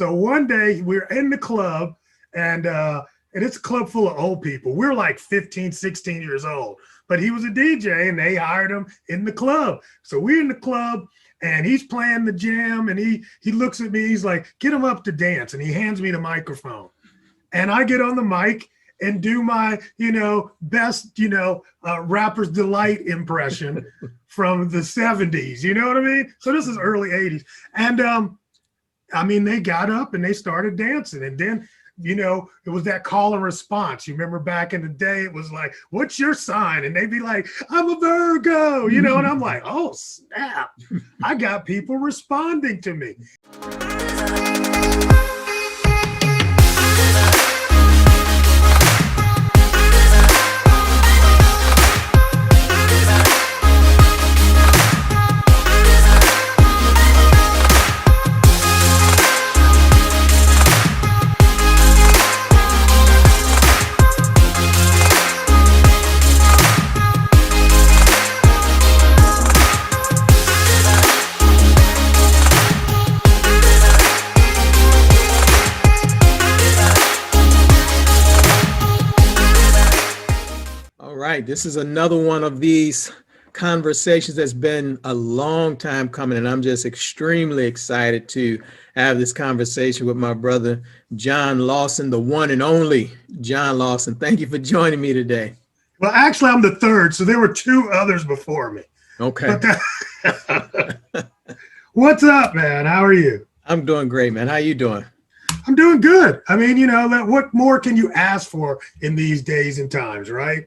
So one day we're in the club, and it's a club full of old people. We're like 15, 16 years old, but he was a DJ and they hired him in the club. So we're in the club and he's playing the jam, and he looks at me, he's like, get him up to dance. And he hands me the microphone. And I get on the mic and do my, best, Rapper's Delight impression from the 70s. You know what I mean? So this is early 80s. And they got up and they started dancing. And then, it was that call and response. You remember back in the day, it was like, what's your sign? And they'd be like, I'm a Virgo, and I'm like, oh, snap. I got people responding to me. Right. This is another one of these conversations that's been a long time coming, and I'm just extremely excited to have this conversation with my brother, John Lawson, the one and only John Lawson. Thank you for joining me today. Well, actually, I'm the third, so there were two others before me. Okay. What's up, man? How are you? I'm doing great, man. How you doing? I'm doing good. I mean, what more can you ask for in these days and times, right?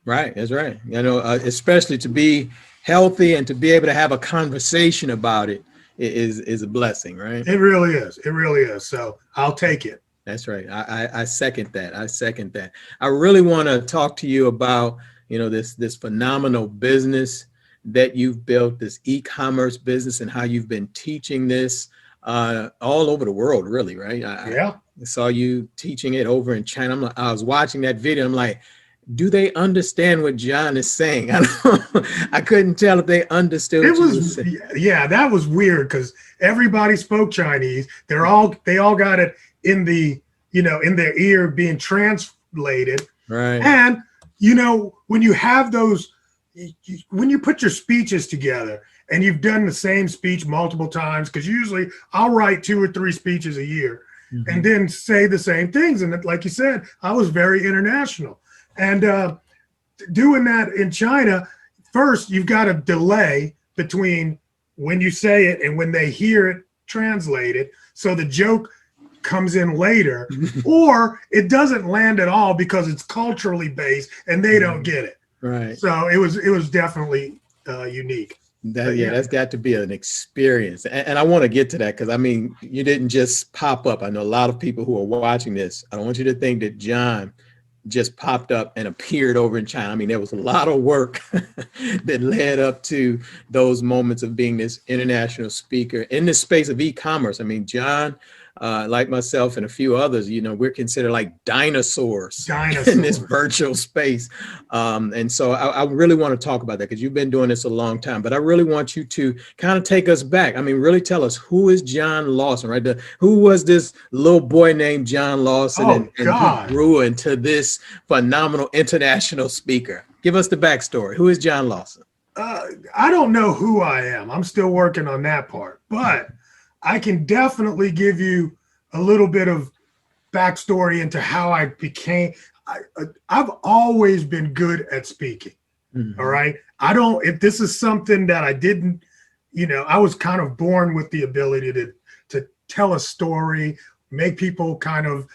Right, that's right. Especially to be healthy and to be able to have a conversation about it is a blessing, right? It really is. It really is. So I'll take it. That's right. I second that. I really want to talk to you about, this phenomenal business that you've built, this e-commerce business, and how you've been teaching this all over the world, really, right? I saw you teaching it over in China. I was watching that video. I'm like, do they understand what John is saying? I couldn't tell if they understood what he was saying. Yeah, that was weird because everybody spoke Chinese. They all got it in in their ear being translated. Right. And when you have those, when you put your speeches together and you've done the same speech multiple times, because usually I'll write 2 or 3 speeches a year and then say the same things. And like you said, I was very international. And doing that in China, first, you've got a delay between when you say it and when they hear it translated. So the joke comes in later, or it doesn't land at all because it's culturally based and they don't get it. Right. So it was definitely unique. That's got to be an experience. And I want to get to that because, you didn't just pop up. I know a lot of people who are watching this. I don't want you to think that John just popped up and appeared over in China. There was a lot of work that led up to those moments of being this international speaker in this space of e-commerce. John, like myself and a few others, we're considered like dinosaurs in this virtual space. And so I really want to talk about that because you've been doing this a long time, but I really want you to kind of take us back. really tell us, who is John Lawson, right? Who was this little boy named John Lawson and who grew into this phenomenal international speaker? Give us the backstory. Who is John Lawson? I don't know who I am. I'm still working on that part, but I can definitely give you a little bit of backstory into how I became. I've always been good at speaking. All right. If this is something that I didn't, I was kind of born with the ability to tell a story, make people kind of,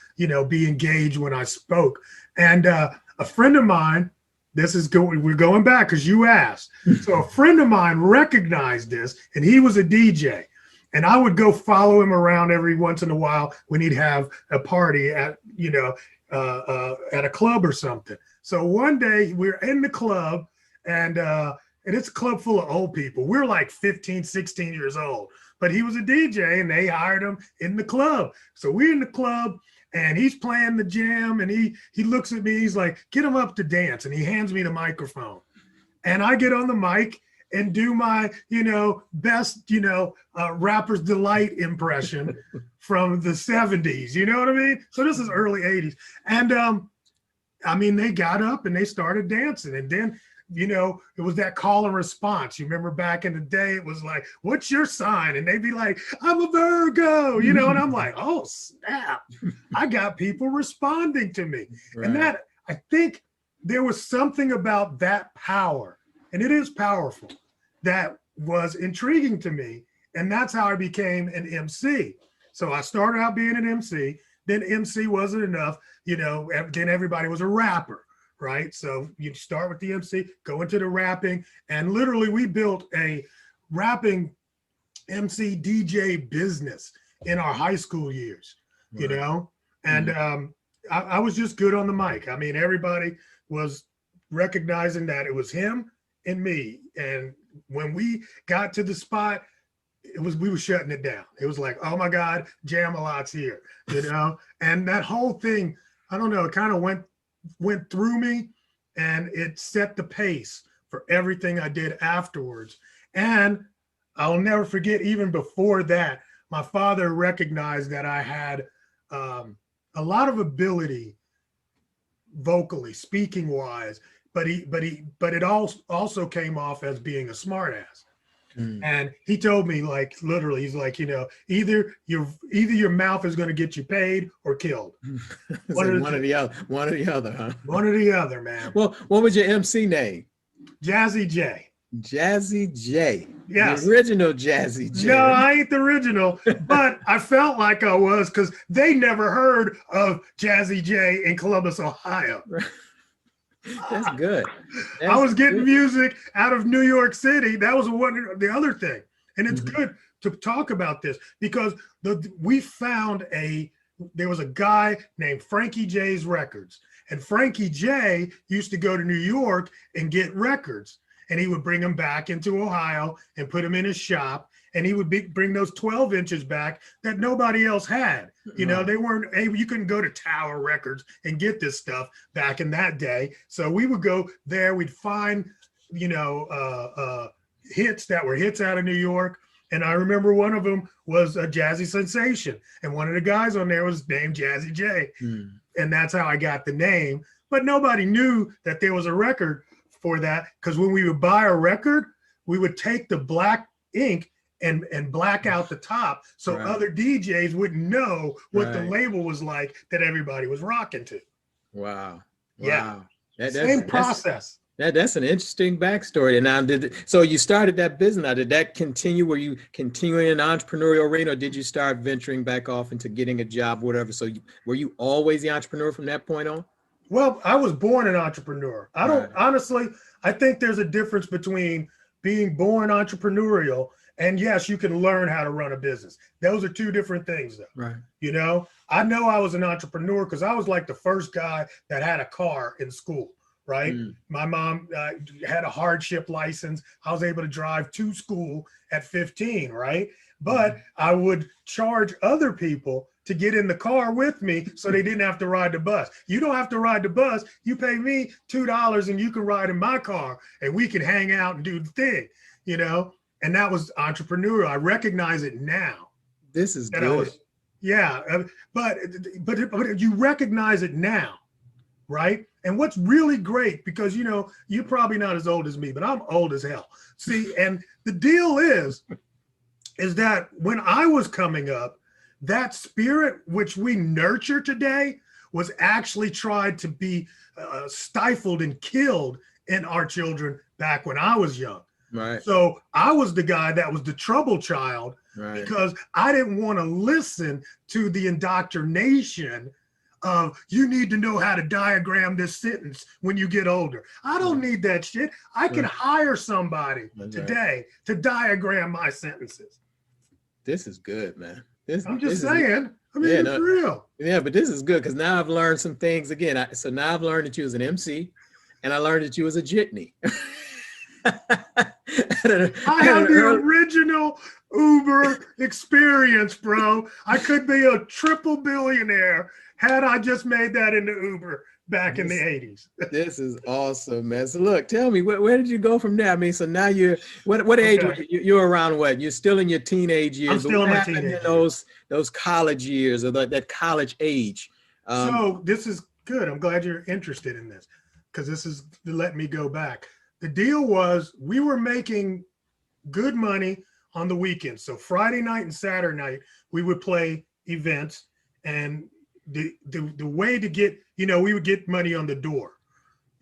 be engaged when I spoke. And a friend of mine, we're going back because you asked. So a friend of mine recognized this, and he was a DJ. And I would go follow him around every once in a while when he'd have a party at a club or something. So one day we're in the club, and it's a club full of old people. We're like 15, 16 years old. But he was a DJ, and they hired him in the club. So we're in the club, and he's playing the jam, and he looks at me. He's like, get him up to dance. And he hands me the microphone. And I get on the mic and do my, best, Rapper's Delight impression from the 70s. You know what I mean? So this is early 80s. And I mean, they got up and they started dancing. And then, you know, it was that call and response. You remember back in the day, it was like, what's your sign? And they'd be like, I'm a Virgo, you know, and I'm like, oh, snap. I got people responding to me. Right. And that, I think there was something about that power, and it is powerful, that was intriguing to me. And that's how I became an MC. So I started out being an MC, then MC wasn't enough, you know, then everybody was a rapper, right? So you start with the MC, go into the rapping, and literally we built a rapping MC DJ business in our high school years, right. You know? And I was just good on the mic. I mean, everybody was recognizing that it was him and me. And when we got to the spot, we were shutting it down. It was like, oh my God, Jam-A-Lot's here, you know? And that whole thing, I don't know, it kind of went through me, and it set the pace for everything I did afterwards. And I'll never forget, even before that, my father recognized that I had a lot of ability vocally, speaking wise, but it also came off as being a smartass. And he told me, like, literally, he's like, you know, either your mouth is going to get you paid or killed. One or the other, huh? One or the other, man. Well, what was your MC name? Jazzy J. Jazzy J. Yes. The original Jazzy J. No, I ain't the original, but I felt like I was, because they never heard of Jazzy J in Columbus, Ohio. That's good. I was getting music out of New York City. That was the other thing. And it's good to talk about this, because we found there was a guy named Frankie J's Records. And Frankie J used to go to New York and get records. And he would bring them back into Ohio and put them in his shop. And he would bring those 12 inches back that nobody else had. You know, they weren't able, you couldn't go to Tower Records and get this stuff back in that day. So we would go there, we'd find, you know, hits that were hits out of New York. And I remember one of them was a Jazzy Sensation. And one of the guys on there was named Jazzy J. And that's how I got the name. But nobody knew that there was a record for that, because when we would buy a record, we would take the black ink and black out the top, so other DJs wouldn't know what the label was like that everybody was rocking to. Wow. Yeah. Same process. That's an interesting backstory. And now, so you started that business. Now, did that continue? Were you continuing in the entrepreneurial arena, or did you start venturing back off into getting a job, whatever? So were you always the entrepreneur from that point on? Well, I was born an entrepreneur. I don't honestly, I think there's a difference between being born entrepreneurial and, yes, you can learn how to run a business. Those are two different things, though. Right. You know I was an entrepreneur because I was like the first guy that had a car in school, right? My mom had a hardship license. I was able to drive to school at 15, right? But I would charge other people to get in the car with me so they didn't have to ride the bus. You don't have to ride the bus. You pay me $2 and you can ride in my car and we can hang out and do the thing, you know? And that was entrepreneurial. I recognize it now. This is good. But you recognize it now, right? And what's really great, because, you know, you're probably not as old as me, but I'm old as hell. See, and the deal is that when I was coming up, that spirit which we nurture today was actually tried to be stifled and killed in our children back when I was young. Right. So I was the guy that was the trouble child, because I didn't want to listen to the indoctrination of, you need to know how to diagram this sentence when you get older. I don't need that shit. I can hire somebody today to diagram my sentences. This is good, man. I'm just saying. I mean, it's real. Yeah, but this is good, because now I've learned some things again. So now I've learned that you was an MC, and I learned that you was a jitney. I have the original Uber experience, bro. I could be a triple billionaire had I just made that into Uber back in the 80s. This is awesome, man. So look, tell me, where did you go from there? I mean, so now you're, what age were you? You're around what? You're still in your teenage years. I'm still in my teenage years. Those college years, or that college age. So this is good. I'm glad you're interested in this, because this is letting me go back. The deal was we were making good money on the weekends. So Friday night and Saturday night, we would play events, and the way to get, we would get money on the door.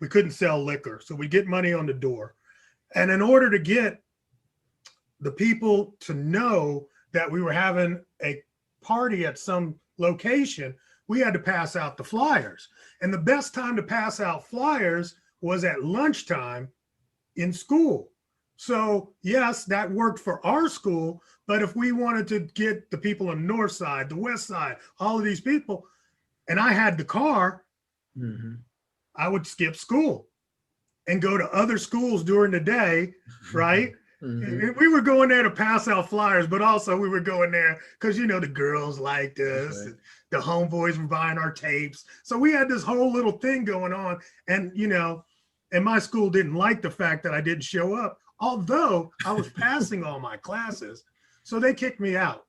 We couldn't sell liquor, so we get money on the door. And in order to get the people to know that we were having a party at some location, we had to pass out the flyers. And the best time to pass out flyers was at lunchtime in school. So yes, that worked for our school, but if we wanted to get the people on the north side, the west side, all of these people, and I had the car, I would skip school and go to other schools during the day, right? We were going there to pass out flyers, but also we were going there because, the girls liked us. Right. The homeboys were buying our tapes. So we had this whole little thing going on. And, and my school didn't like the fact that I didn't show up, although I was passing all my classes. So they kicked me out.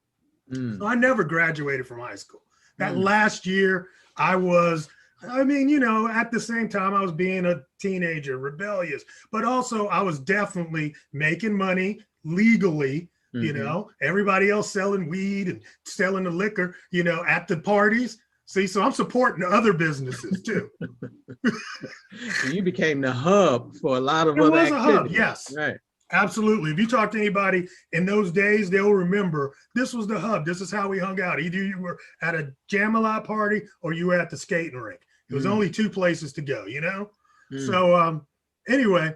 So I never graduated from high school. That last year, at the same time, I was being a teenager, rebellious, but also I was definitely making money legally, everybody else selling weed and selling the liquor, at the parties. See, so I'm supporting other businesses too. So you became the hub for a lot of other activities. Hub, yes. Right. Absolutely. If you talk to anybody in those days, they'll remember this was the hub. This is how we hung out. Either you were at a Jam-A-Lot party or you were at the skating rink. It was only two places to go, So anyway,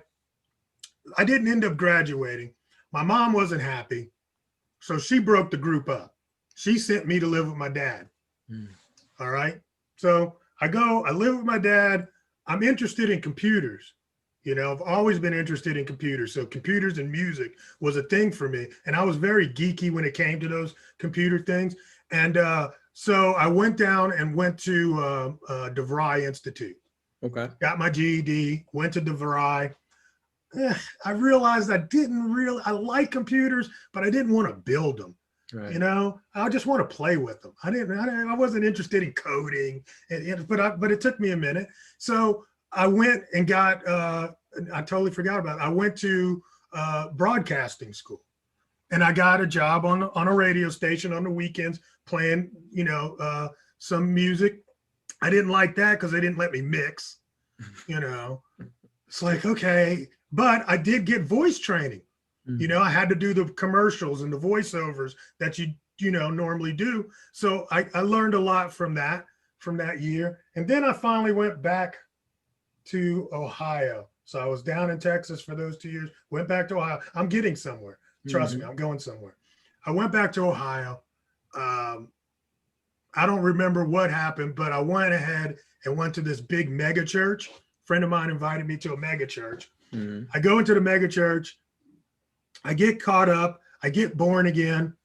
I didn't end up graduating. My mom wasn't happy. So she broke the group up. She sent me to live with my dad. All right. So I live with my dad. I'm interested in computers. I've always been interested in computers. So computers and music was a thing for me. And I was very geeky when it came to those computer things. And so I went down and went to DeVry Institute. Okay. Got my GED, went to DeVry. I realized I like computers, but I didn't want to build them. Right. I just want to play with them. I wasn't interested in coding, but it took me a minute. So I went and got, I totally forgot about it. I went to broadcasting school, and I got a job on a radio station on the weekends playing, some music. I didn't like that because they didn't let me mix, It's like, okay, but I did get voice training. I had to do the commercials and the voiceovers that you normally do. So I learned a lot from that year. And then I finally went back to Ohio. So I was down in Texas for those 2 years, went back to Ohio. I'm getting somewhere. Trust me, I'm going somewhere. I went back to Ohio. I don't remember what happened, but I went ahead and went to this big mega church. A friend of mine invited me to a mega church. I go into the mega church. I get caught up. I get born again.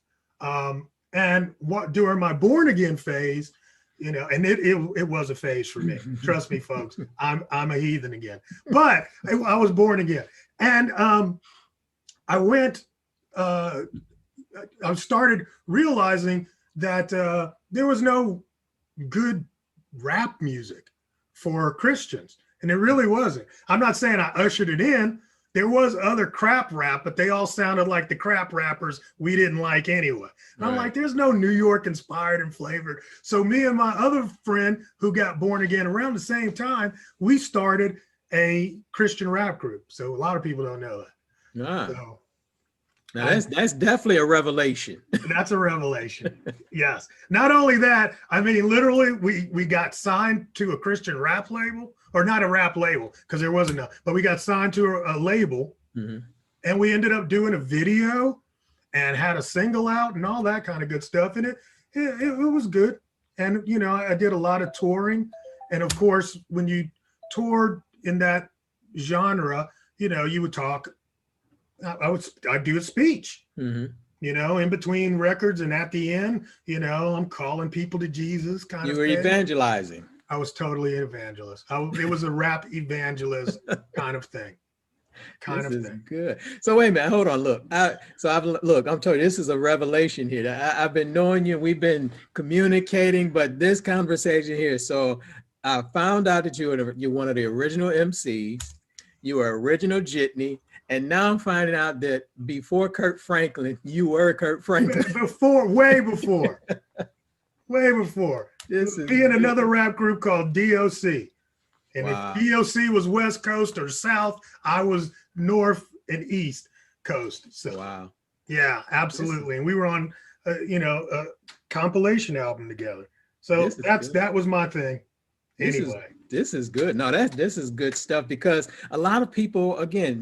And during my born again phase, and it was a phase for me. Trust me, folks. I'm a heathen again. But I was born again. And I went, I started realizing that there was no good rap music for Christians. And it really wasn't. I'm not saying I ushered it in. There was other crap rap, but they all sounded like the crap rappers we didn't like anyway. Right. I'm like, there's no New York inspired and flavored. So me and my other friend who got born again around the same time, we started a Christian rap group. So a lot of people don't know that. Ah. So, now that's definitely a revelation. That's a revelation. Yes. Not only that, literally we got signed to a Christian rap label, or not a rap label because there wasn't none, but we got signed to a label, and we ended up doing a video and had a single out and all that kind of good stuff. And it was good. And, I did a lot of touring. And of course, when you toured in that genre, you would talk I'd do a speech, Mm-hmm. in between records, and at the end, I'm calling people to Jesus kind You of were thing. evangelizing. I was totally an evangelist. It was a rap evangelist kind of thing. This is good. So wait a minute, hold on. Look, I'm telling you, this is a revelation here. I've been knowing you, we've been communicating, but this conversation here. So I found out that you're one of the original MCs. You were original Jitney, and now I'm finding out that before Kurt Franklin, you were Kurt Franklin. Way before. This is in another rap group called DOC. And wow. if DOC was West Coast or South, I was North and East Coast. So wow. Yeah, absolutely. And we were on, a compilation album together. So that was my thing. Anyway, this is good. No, this is good stuff, because a lot of people, again,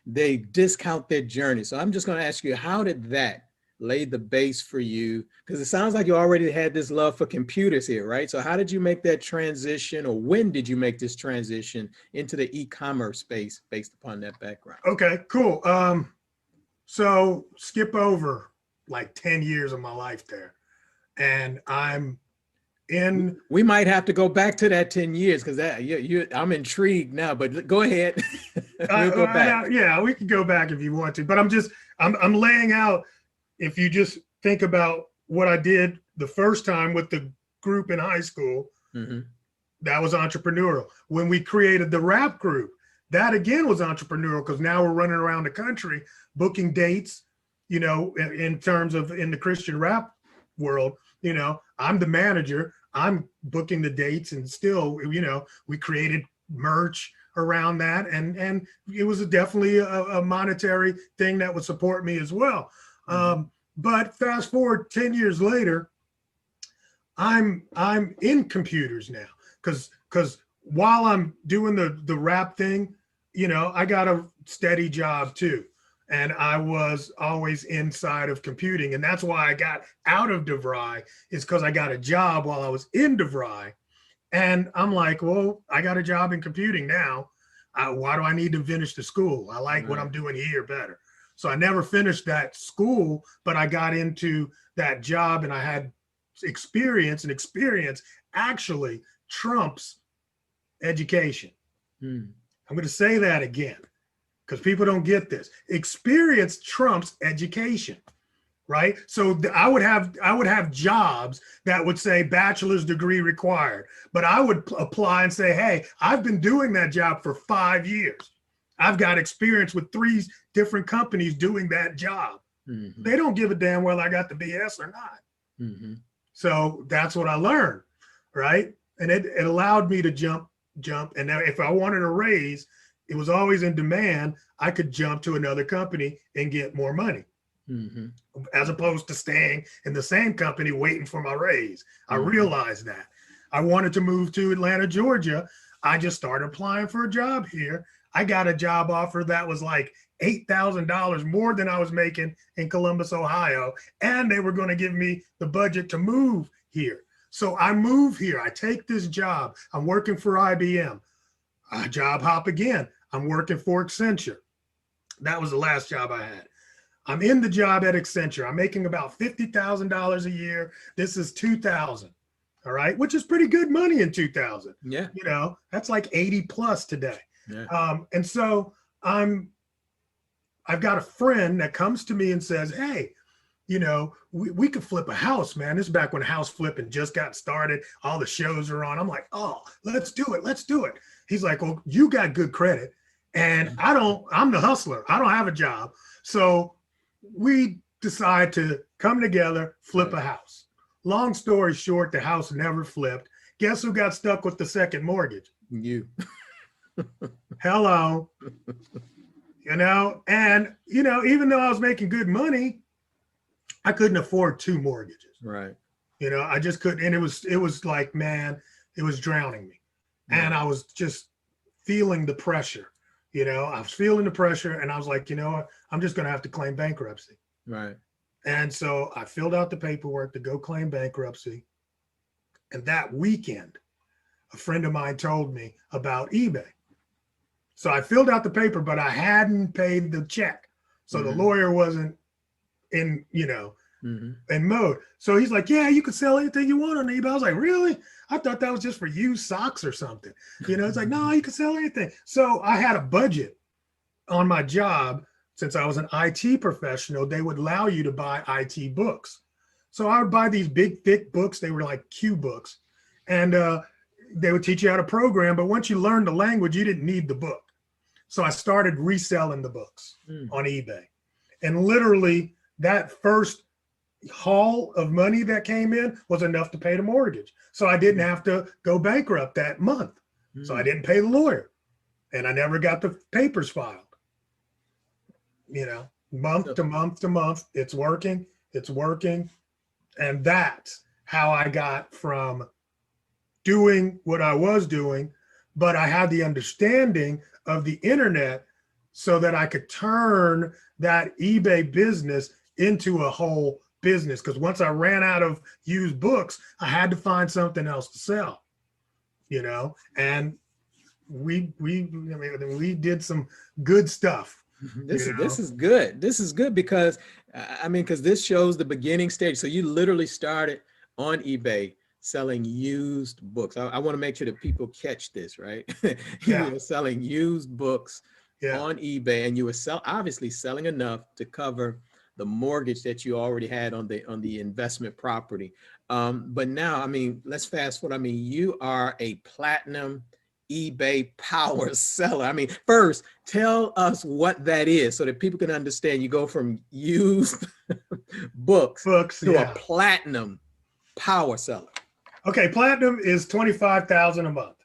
they discount their journey. So I'm just going to ask you, how did that lay the base for you? Because it sounds like you already had this love for computers here, right? So how did you make that transition, or when did you make this transition into the e-commerce space based upon that background? Okay, cool. So skip over like 10 years of my life there. And we might have to go back to that 10 years, because I'm intrigued now, but go ahead. We'll go back. Yeah, we can go back if you want to, but I'm laying out, if you just think about what I did the first time with the group in high school, mm-hmm. That was entrepreneurial. When we created the rap group, that again was entrepreneurial, because now we're running around the country booking dates, in terms of in the Christian rap world, I'm the manager, I'm booking the dates, and still, we created merch around that. And it was definitely a monetary thing that would support me as well. Mm-hmm. But fast forward 10 years later, I'm in computers now, because while I'm doing the rap thing, I got a steady job too. And I was always inside of computing. And that's why I got out of DeVry, is because I got a job while I was in DeVry. And I'm like, well, I got a job in computing now. Why do I need to finish the school? I like what I'm doing here better. So I never finished that school, but I got into that job, and I had experience, and experience actually trumps education. I'm going to say that again, because people don't get this. Experience trumps education, right? So I would have jobs that would say bachelor's degree required, but I would apply and say, hey, I've been doing that job for 5 years. I've got experience with 3 different companies doing that job. Mm-hmm. They don't give a damn whether I got the BS or not. Mm-hmm. So that's what I learned, right? And it allowed me to jump. And now if I wanted a raise, it was always in demand. I could jump to another company and get more money, mm-hmm. as opposed to staying in the same company waiting for my raise. Mm-hmm. I realized that. I wanted to move to Atlanta, Georgia. I just started applying for a job here. I got a job offer that was like $8,000 more than I was making in Columbus, Ohio. And they were going to give me the budget to move here. So I move here. I take this job. I'm working for IBM. I job hop again. I'm working for Accenture. That was the last job I had. I'm in the job at Accenture. I'm making about $50,000 a year. This is $2,000. All right, which is pretty good money in 2000. Yeah, that's like 80 plus today. Yeah. And so I've got a friend that comes to me and says, hey, we could flip a house, man. This is back when house flipping just got started. All the shows are on. I'm like, oh, let's do it. He's like, well, you got good credit. And I'm the hustler. I don't have a job. So we decide to come together, flip a house. Long story short, the house never flipped. Guess who got stuck with the second mortgage? You. Hello. And even though I was making good money, I couldn't afford 2 mortgages. Right. I just couldn't. And it was like, man, it was drowning me. Right. And I was just feeling the pressure. I was feeling the pressure, and I was like, I'm just going to have to claim bankruptcy. Right. And so I filled out the paperwork to go claim bankruptcy. And that weekend, a friend of mine told me about eBay. So I filled out the paper, but I hadn't paid the check. So the lawyer wasn't in, in mode. So he's like, yeah, you can sell anything you want on eBay. I was like, really? I thought that was just for used socks or something. It's like, no, you can sell anything. So I had a budget on my job. Since I was an IT professional, they would allow you to buy IT books. So I would buy these big, thick books. They were like Q books. And they would teach you how to program. But once you learned the language, you didn't need the book. So I started reselling the books on eBay. And literally that first haul of money that came in was enough to pay the mortgage. So I didn't have to go bankrupt that month. So I didn't pay the lawyer. And I never got the papers filed. Month to month to month, it's working. And that's how I got from doing what I was doing, but I had the understanding of the internet so that I could turn that eBay business into a whole business. Because once I ran out of used books, I had to find something else to sell, and we did some good stuff. This is good. This is good because because this shows the beginning stage. So you literally started on eBay selling used books. I want to make sure that people catch this, right? You were selling used books on eBay, and you were obviously selling enough to cover the mortgage that you already had on the investment property. But now, let's fast forward. You are a platinum eBay power seller. First, tell us what that is so that people can understand. You go from used books to a platinum power seller. Okay, platinum is $25,000 a month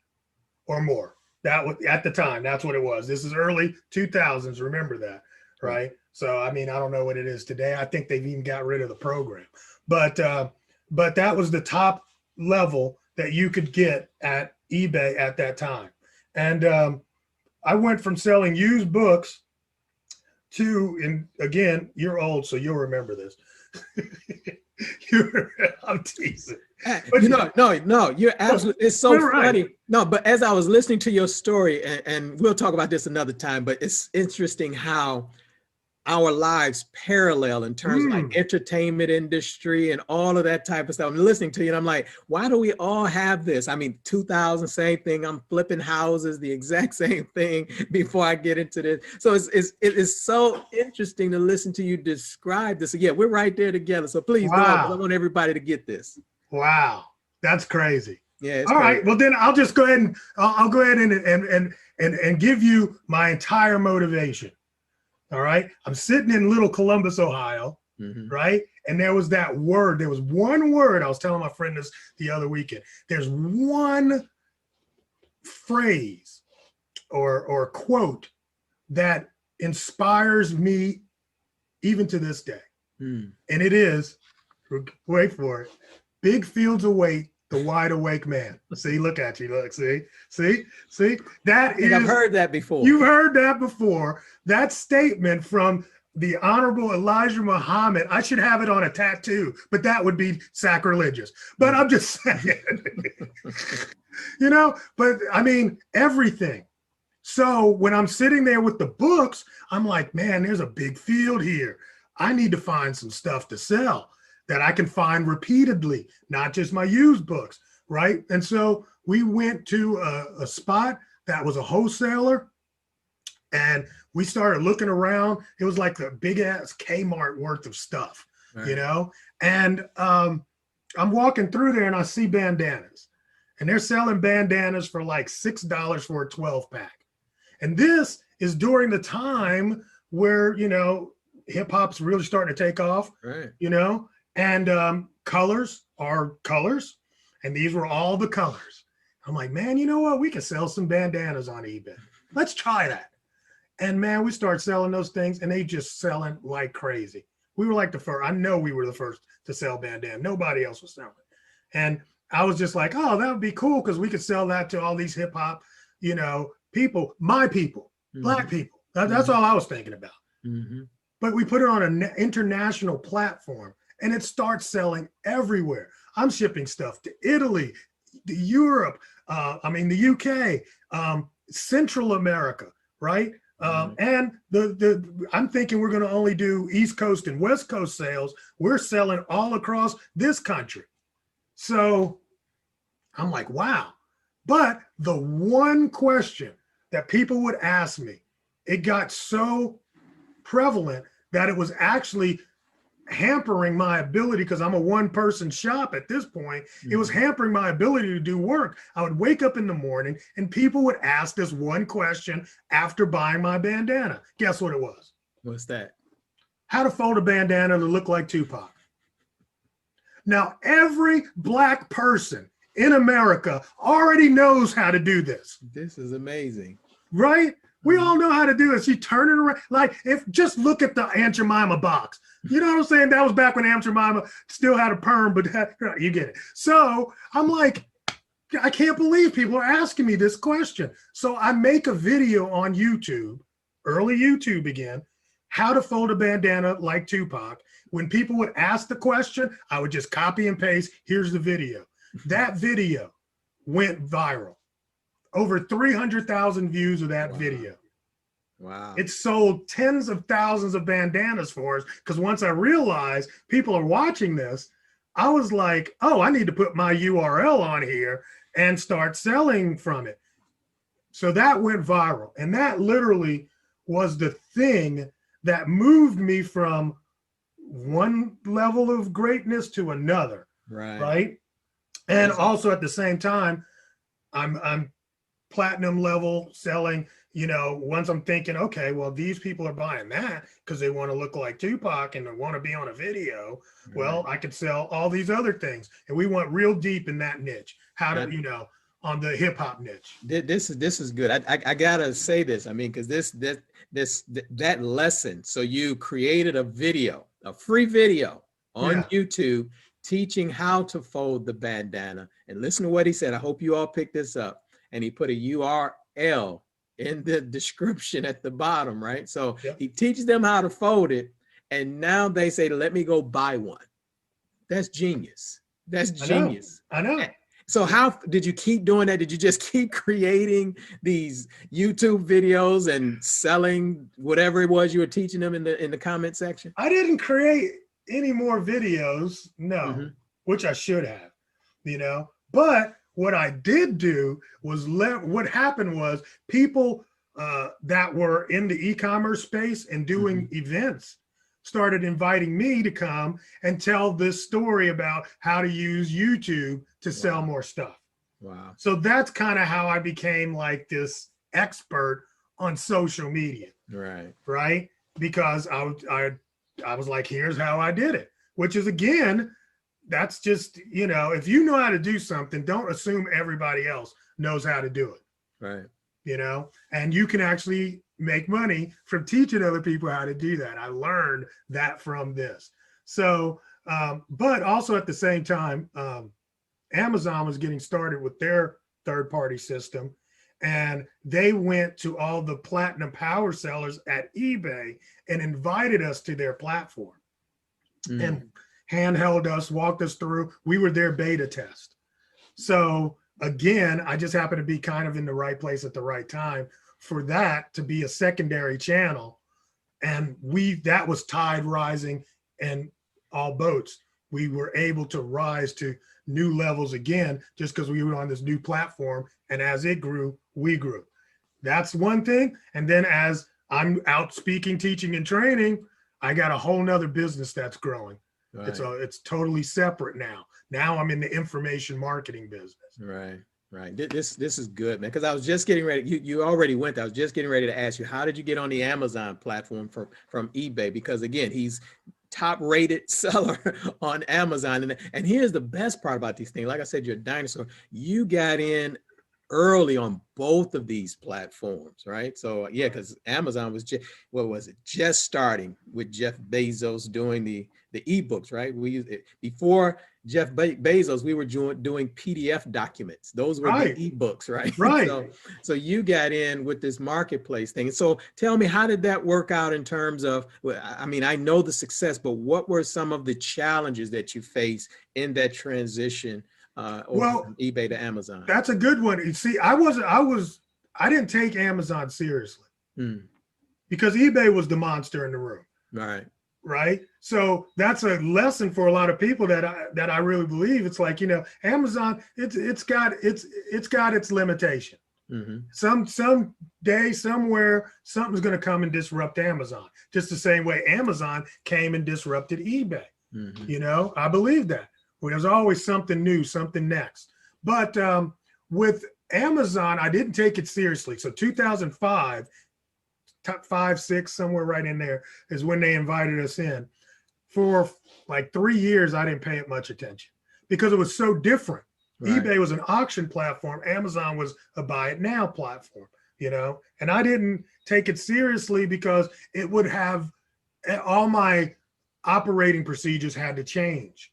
or more. That was at the time. That's what it was. This is early 2000s. Remember that, right? So I don't know what it is today. I think they've even got rid of the program, but that was the top level that you could get at eBay at that time. And I went from selling used books to, and again, you're old, so you'll remember this. I'm teasing. But no, you're absolutely, it's so funny. Right. No, but as I was listening to your story, and we'll talk about this another time, but it's interesting how our lives parallel in terms of like entertainment industry and all of that type of stuff. I'm listening to you and I'm like, why do we all have this? 2000, same thing. I'm flipping houses, the exact same thing before I get into this. So it is so interesting to listen to you describe this. Yeah, we're right there together. So please go on, 'cause I want everybody to get this. Wow. That's crazy. Yeah. All right. Well, then I'll just go ahead and I'll go ahead and give you my entire motivation. All right. I'm sitting in Little Columbus, Ohio, right? And there was that word. There was one word. I was telling my friend this the other weekend. There's one phrase or quote that inspires me even to this day. And it is, wait for it, big fields await the wide awake man. See, look at you. Look, see. That is, I've heard that before. You've heard that before. That statement from the Honorable Elijah Muhammad. I should have it on a tattoo, but that would be sacrilegious. But I'm just saying, but everything. So when I'm sitting there with the books, I'm like, man, there's a big field here. I need to find some stuff to sell that I can find repeatedly, not just my used books, right? And so we went to a spot that was a wholesaler, and we started looking around. It was like a big ass Kmart worth of stuff, right. And I'm walking through there and I see bandanas, and they're selling bandanas for like $6 for a 12 pack. And this is during the time where, hip hop's really starting to take off, right. And colors are colors. And these were all the colors. I'm like, man, you know what? We can sell some bandanas on eBay. Let's try that. And man, we start selling those things, and they just selling like crazy. We were like the first. I know we were the first to sell bandana. Nobody else was selling it. And I was just like, oh, that would be cool because we could sell that to all these hip hop, people, my people, Black people. That's all I was thinking about. But we put it on an international platform, and it starts selling everywhere. I'm shipping stuff to Italy, Europe, the UK, Central America, right? And I'm thinking we're going to only do East Coast and West Coast sales. We're selling all across this country. So I'm like, wow. But the one question that people would ask me, it got so prevalent that it was actually hampering my ability, because I'm a one-person shop at this point. It was hampering my ability to do work. I would wake up in the morning and people would ask this one question after buying my bandana. Guess what it was? What's that? How to fold a bandana to look like Tupac. Now, every Black person in America already knows how to do this. This is amazing. Right? We all know how to do it. You turn it around. Like, if just look at the Aunt Jemima box. You know what I'm saying? That was back when Aunt Jemima still had a perm, but you get it. So I'm like, I can't believe people are asking me this question. So I make a video on YouTube, early YouTube again, how to fold a bandana like Tupac. When people would ask the question, I would just copy and paste. Here's the video. That video went viral. Over 300,000 views of that video. Wow. It sold tens of thousands of bandanas for us, because once I realized people are watching this, I was like, oh, I need to put my URL on here and start selling from it. So that went viral. And that literally was the thing that moved me from one level of greatness to another. Right. And also at the same time, I'm platinum level selling. You know, once I'm thinking, okay, well, these people are buying that because they want to look like Tupac and they want to be on a video. Well, I could sell all these other things. And we went real deep in that niche. How to, you know, on the hip hop niche. This is good. I gotta say this. I mean, because that lesson. So you created a video, a free video on YouTube teaching how to fold the bandana. And listen to what he said. I hope you all picked this up. And he put a URL in the description at the bottom, right? So he teaches them how to fold it, and now they say, let me go buy one. That's genius. That's genius. I know. So how did you keep doing that? Did you just keep creating these YouTube videos and selling whatever it was you were teaching them in the comment section? I didn't create any more videos, no, which I should have, you know, but what I did do was what happened was people that were in the e-commerce space and doing events started inviting me to come and tell this story about how to use YouTube to sell more stuff. Wow. So that's kind of how I became like this expert on social media. Right. Because I was like, here's how I did it, which is, again, that's just, you know, if you know how to do something, don't assume everybody else knows how to do it. Right. You know, and you can actually make money from teaching other people how to do that. I learned that from this. So, but also at the same time, Amazon was getting started with their third-party system, and they went to all the platinum power sellers at eBay and invited us to their platform. And handheld us, walked us through. We were their beta test. So again, I just happened to be kind of in the right place at the right time for that to be a secondary channel. And that was tide rising and all boats. We were able to rise to new levels again, just because we were on this new platform. And as it grew, we grew. That's one thing. And then as I'm out speaking, teaching, and training, I got a whole nother business that's growing. Right. It's totally separate now. Now I'm in the information marketing business. Right. This is good, man. Because I was just getting ready. You already went there. I was just getting ready to ask you, how did you get on the Amazon platform from eBay? Because again, he's top-rated seller on Amazon. And here's the best part about these things. Like I said, you're a dinosaur. You got in early on both of these platforms, right? So yeah, because Amazon was just starting with Jeff Bezos doing the ebooks, right? We used it before Jeff Bezos. We were doing PDF documents. Those were the ebooks, right? Right. So you got in with this marketplace thing. So tell me, how did that work out in terms of? I mean, I know the success, but what were some of the challenges that you faced in that transition? From eBay to Amazon? That's a good one. You see, I didn't take Amazon seriously. because eBay was the monster in the room. Right. Right. So that's a lesson for a lot of people that I really believe. It's like, Amazon, it's got its limitation. Mm-hmm. Some day, somewhere, something's going to come and disrupt Amazon, just the same way Amazon came and disrupted eBay. Mm-hmm. I believe that. Well, there's always something new, something next. But with Amazon, I didn't take it seriously. So 2005, top 5, 6, somewhere right in there is when they invited us in. For like 3 years, I didn't pay it much attention because it was so different. Right. eBay was an auction platform. Amazon was a buy it now platform, and I didn't take it seriously because it would have all my operating procedures had to change.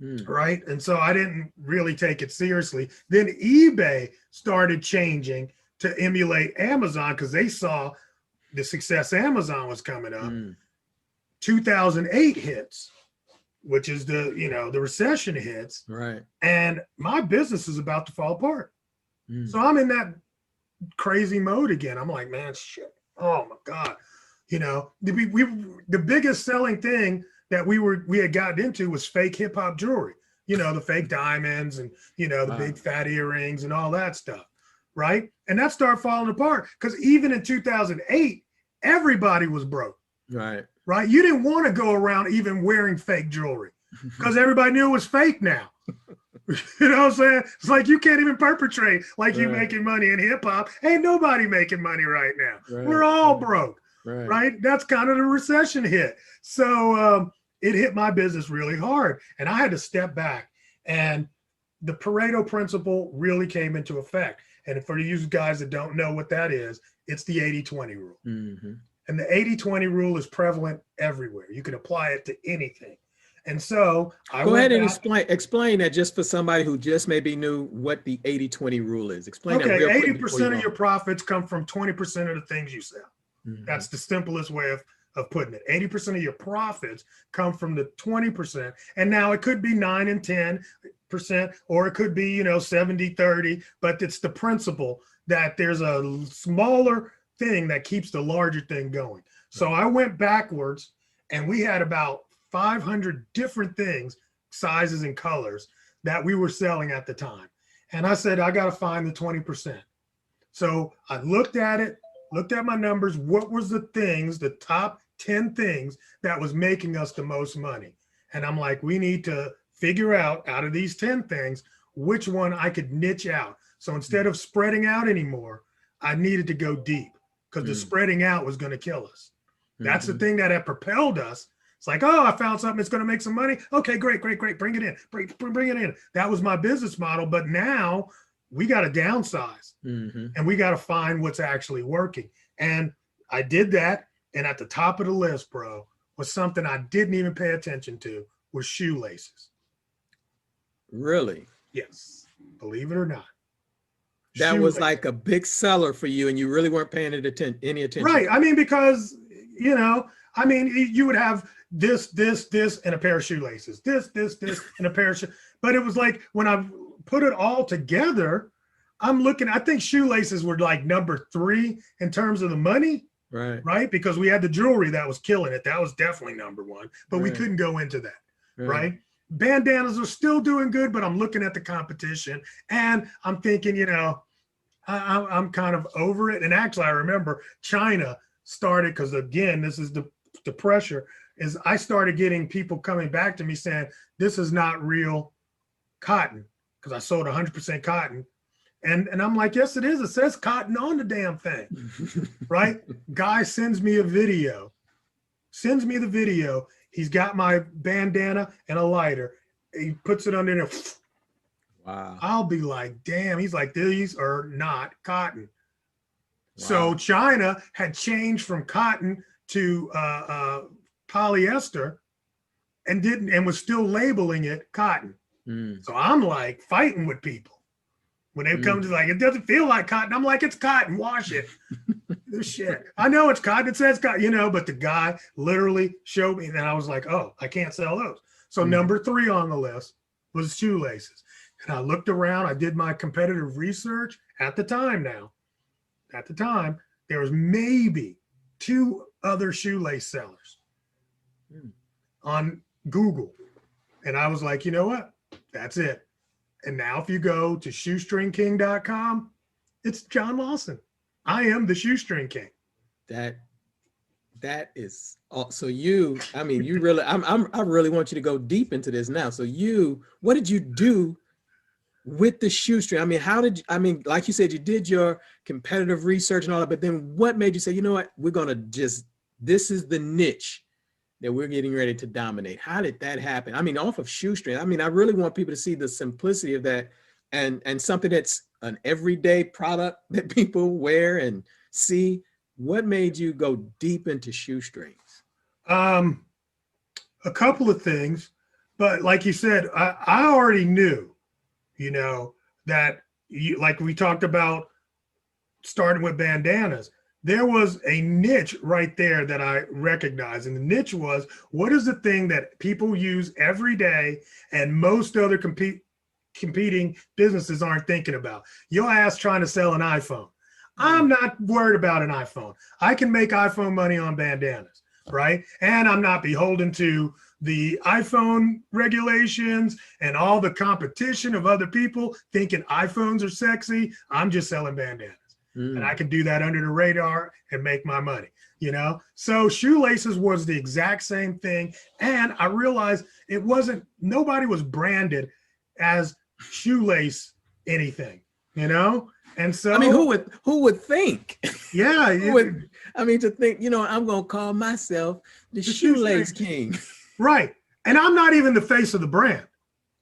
Right. And so I didn't really take it seriously. Then eBay started changing to emulate Amazon because they saw the success Amazon was coming up. 2008 hits, which is the recession hits. Right. And my business is about to fall apart. So I'm in that crazy mode again. I'm like, man, shit. Oh my God. The biggest selling thing that we had gotten into was fake hip hop jewelry, the fake diamonds and, the big fat earrings and all that stuff. Right. And that started falling apart because even in 2008, everybody was broke. Right. Right. You didn't want to go around even wearing fake jewelry because everybody knew it was fake now. You know what I'm saying? It's like you can't even perpetrate like you making money in hip hop. Ain't nobody making money right now. Right. We're all broke. Right. That's kind of the recession hit. So it hit my business really hard. And I had to step back. And the Pareto principle really came into effect. And for you guys that don't know what that is, it's the 80-20 rule. Mm-hmm. And the 80-20 rule is prevalent everywhere. You can apply it to anything. And so go ahead and explain that just for somebody who just maybe knew what the 80-20 rule is. Explain that real quick. 80% of your profits come from 20% of the ththings you sell. Mm-hmm. That's the simplest way of putting it. 80% of your profits come from the 20%. And now it could be 9 and 10%, or it could be, 70-30, but it's the principle that there's a smaller thing that keeps the larger thing going. So I went backwards and we had about 500 different things, sizes and colors that we were selling at the time. And I said, I got to find the 20%. So I looked at it, looked at my numbers. What was the things, the top 10 things that was making us the most money? And I'm like, we need to figure out of these 10 things, which one I could niche out. So instead of spreading out anymore, I needed to go deep because the spreading out was going to kill us. That's the thing that had propelled us. It's like, oh, I found something that's going to make some money. Okay, great. Bring it in. Bring it in. That was my business model. But now we got to downsize and we got to find what's actually working. And I did that. And at the top of the list, bro, was something I didn't even pay attention to, was shoelaces. Really? Yes. Believe it or not. That was like a big seller for you and you really weren't paying any attention. Right. I mean, because, you would have this, and a pair of shoelaces, this, and a pair of shoes. But it was like when I put it all together, I think shoelaces were like number 3 in terms of the money. Right. Because we had the jewelry that was killing it. That was definitely number 1, but we couldn't go into that. Right. Bandanas are still doing good, but I'm looking at the competition and I'm thinking, I'm kind of over it. And actually, I remember China started, because again, this is the pressure, is I started getting people coming back to me saying, this is not real cotton, because I sold 100% cotton. And I'm like, yes, it is. It says cotton on the damn thing, right? Guy sends me the video. He's got my bandana and a lighter. He puts it under there. Wow. I'll be like, damn. He's like, these are not cotton. Wow. So China had changed from cotton to polyester and was still labeling it cotton. So I'm like fighting with people. When they come to like, it doesn't feel like cotton. I'm like, it's cotton. Wash it. This shit. I know it's cotton. It says cotton, but the guy literally showed me. And I was like, oh, I can't sell those. So number 3 on the list was shoelaces. And I looked around. I did my competitive research at the time. There was maybe 2 other shoelace sellers on Google. And I was like, you know what? That's it. And now if you go to shoestringking.com, it's John Lawson. I am the Shoestring King. That is so you, I mean, you really, I really want you to go deep into this now. So what did you do with the shoestring? I mean, like you said, you did your competitive research and all that, but then what made you say, you know what, this is the niche that we're getting ready to dominate? How did that happen? I mean, off of shoestring, I mean, I really want people to see the simplicity of that and something that's an everyday product that people wear and see. What made you go deep into shoestrings? A couple of things, but like you said, I already knew, that like we talked about starting with bandanas, there was a niche right there that I recognized. And the niche was, what is the thing that people use every day and most other competing businesses aren't thinking about? Your ass trying to sell an iPhone. I'm not worried about an iPhone. I can make iPhone money on bandanas, right? And I'm not beholden to the iPhone regulations and all the competition of other people thinking iPhones are sexy. I'm just selling bandanas. And I can do that under the radar and make my money, So shoelaces was the exact same thing. And I realized nobody was branded as shoelace anything, And so, I mean, who would think? Yeah. To think, I'm going to call myself the Shoelace King. Right. And I'm not even the face of the brand.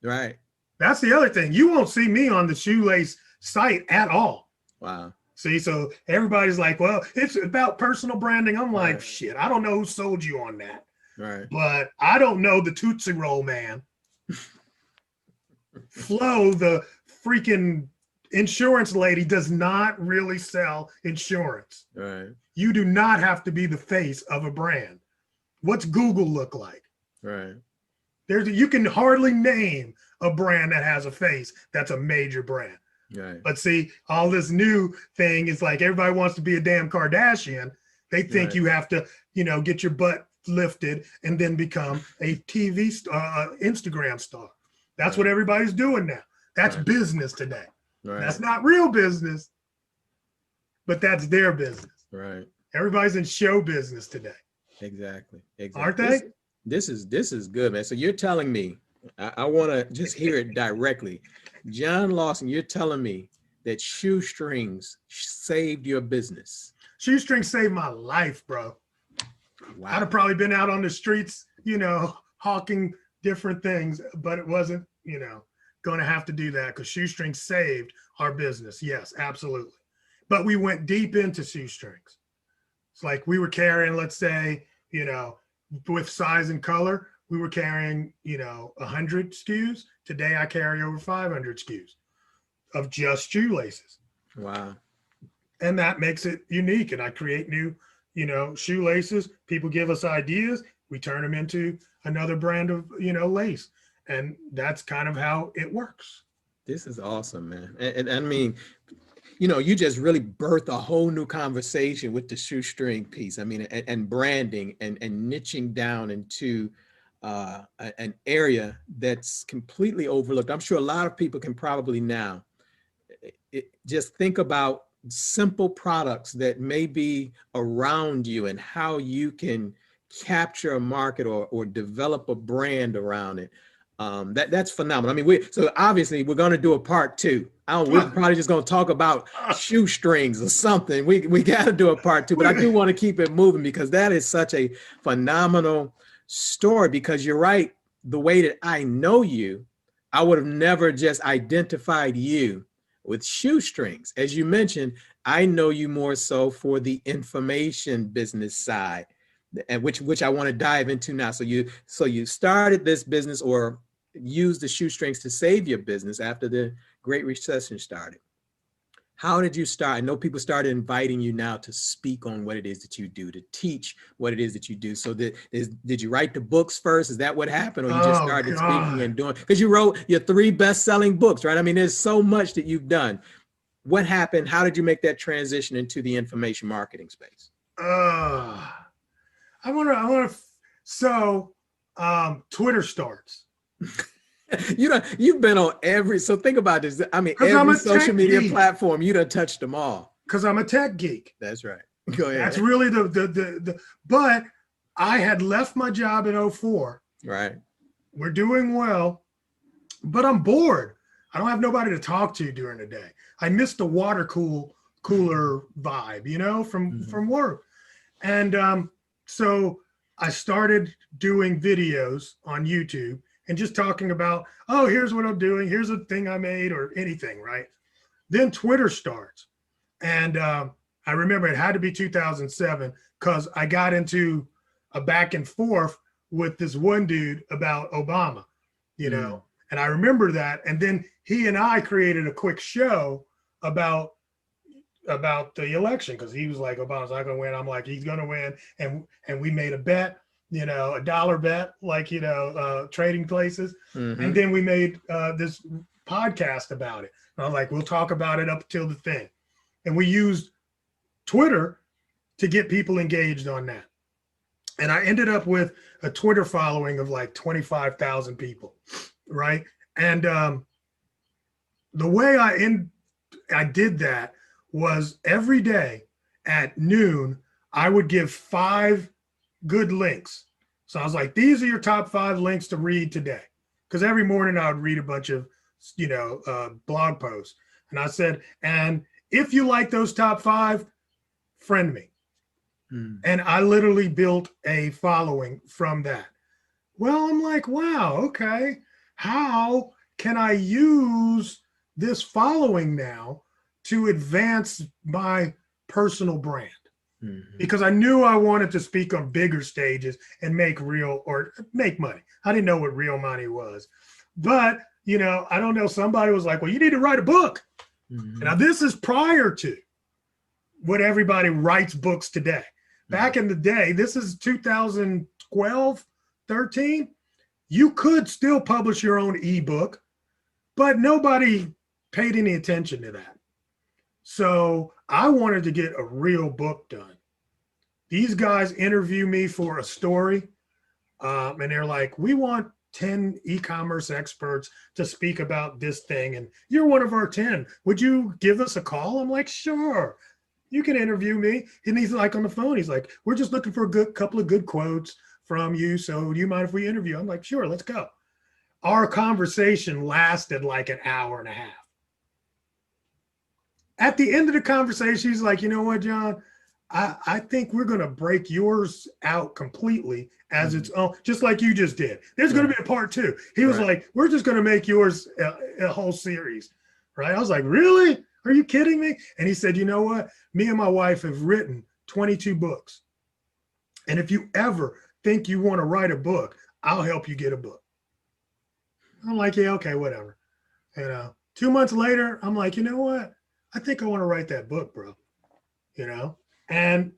Right. That's the other thing. You won't see me on the Shoelace site at all. Wow. See, so everybody's like, well, it's about personal branding. I'm like, shit, I don't know who sold you on that. Right. But I don't know the Tootsie Roll man. Flo, the freaking insurance lady, does not really sell insurance. Right. You do not have to be the face of a brand. What's Google look like? Right. You can hardly name a brand that has a face that's a major brand. Right. But see, all this new thing is like everybody wants to be a damn Kardashian. They think you have to, get your butt lifted and then become a TV star, Instagram star. That's what everybody's doing now. That's business today. Right. That's not real business, but that's their business. Right. Everybody's in show business today. Exactly. Aren't they? This is good, man. So you're telling me, I want to just hear it directly. John Lawson, you're telling me that shoestrings saved your business. Shoestrings saved my life, bro. Wow. I'd have probably been out on the streets, hawking different things, but it wasn't, going to have to do that because shoestrings saved our business. Yes, absolutely. But we went deep into shoestrings. It's like we were carrying, let's say, with size and color, we were carrying, 100 SKUs. Today I carry over 500 SKUs of just shoelaces. Wow. And that makes it unique. And I create new, shoelaces. People give us ideas. We turn them into another brand of, lace. And that's kind of how it works. This is awesome, man. And I mean, you just really birthed a whole new conversation with the shoestring piece. I mean, and branding and niching down into an area that's completely overlooked. I'm sure a lot of people can probably now just think about simple products that may be around you and how you can capture a market or develop a brand around it. That's phenomenal. I mean, so obviously we're going to do a part 2. We're probably just going to talk about shoestrings or something. We got to do a part 2, but I do want to keep it moving because that is such a phenomenal story. Because you're right, the way that I know you, I would have never just identified you with shoestrings. As you mentioned, I know you more so for the information business side, and which I want to dive into now. So you started this business or used the shoestrings to save your business after the Great Recession started. How did you start? I know people started inviting you now to speak on what it is that you do, to teach what it is that you do. So did you write the books first? Is that what happened? Or you just started speaking and doing? Because you wrote your 3 best-selling books, right? I mean, there's so much that you've done. What happened? How did you make that transition into the information marketing space? Uh, so, Twitter starts. You've been on every, so think about this. I mean, 'Cause I'm every a social tech media geek. platform, you done touched them all. Because I'm a tech geek. That's right. Go ahead. That's really but I had left my job in 04. Right. We're doing well, but I'm bored. I don't have nobody to talk to during the day. I miss the cooler vibe, from work. And so I started doing videos on YouTube and just talking about, oh, here's what I'm doing. Here's a thing I made or anything, right? Then Twitter starts. And I remember it had to be 2007 because I got into a back and forth with this one dude about Obama, and I remember that. And then he and I created a quick show about the election because he was like, Obama's not going to win. I'm like, he's going to win. And we made a bet, a dollar bet, like, trading places. Mm-hmm. And then we made this podcast about it. And I was like, we'll talk about it up till the thing. And we used Twitter to get people engaged on that. And I ended up with a Twitter following of like 25,000 people, right? And the way I did that was every day at noon, I would give 5 good links. So I was like, these are your top 5 links to read today. Because every morning I would read a bunch of, blog posts. And I said, and if you like those top 5, friend me. And I literally built a following from that. Well, I'm like, wow, okay. How can I use this following now to advance my personal brand? Mm-hmm. Because I knew I wanted to speak on bigger stages and make money. I didn't know what real money was. But, I don't know. Somebody was like, well, you need to write a book. Mm-hmm. Now, this is prior to what everybody writes books today. Back in the day, this is 2012, 13. You could still publish your own ebook, but nobody paid any attention to that. So I wanted to get a real book done. These guys interview me for a story, and they're like, we want 10 e-commerce experts to speak about this thing, and you're one of our 10. Would you give us a call? I'm like, sure. You can interview me. And he's like on the phone. He's like, we're just looking for a couple of good quotes from you. So do you mind if we interview? I'm like, sure, let's go. Our conversation lasted like an hour and a half. At the end of the conversation, he's like, you know what, John? I think we're going to break yours out completely as its own, just like you just did. There's going to be a part 2. He was like, we're just going to make yours a whole series. Right? I was like, really? Are you kidding me? And he said, you know what? Me and my wife have written 22 books. And if you ever think you want to write a book, I'll help you get a book. I'm like, yeah, okay, whatever. 2 months later, I'm like, you know what? I think I want to write that book, bro. And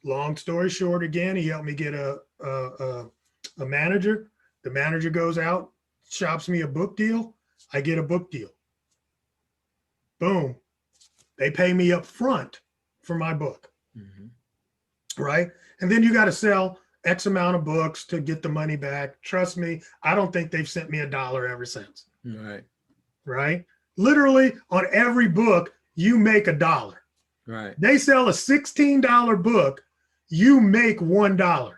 long story short, again, he helped me get a manager. The manager goes out, shops me a book deal. I get a book deal. Boom. They pay me up front for my book. Mm-hmm. Right? And then you got to sell X amount of books to get the money back. Trust me, I don't think they've sent me $1 ever since. Right. Right? Literally on every book, you make $1. Right. They sell a $16 book, you make $1.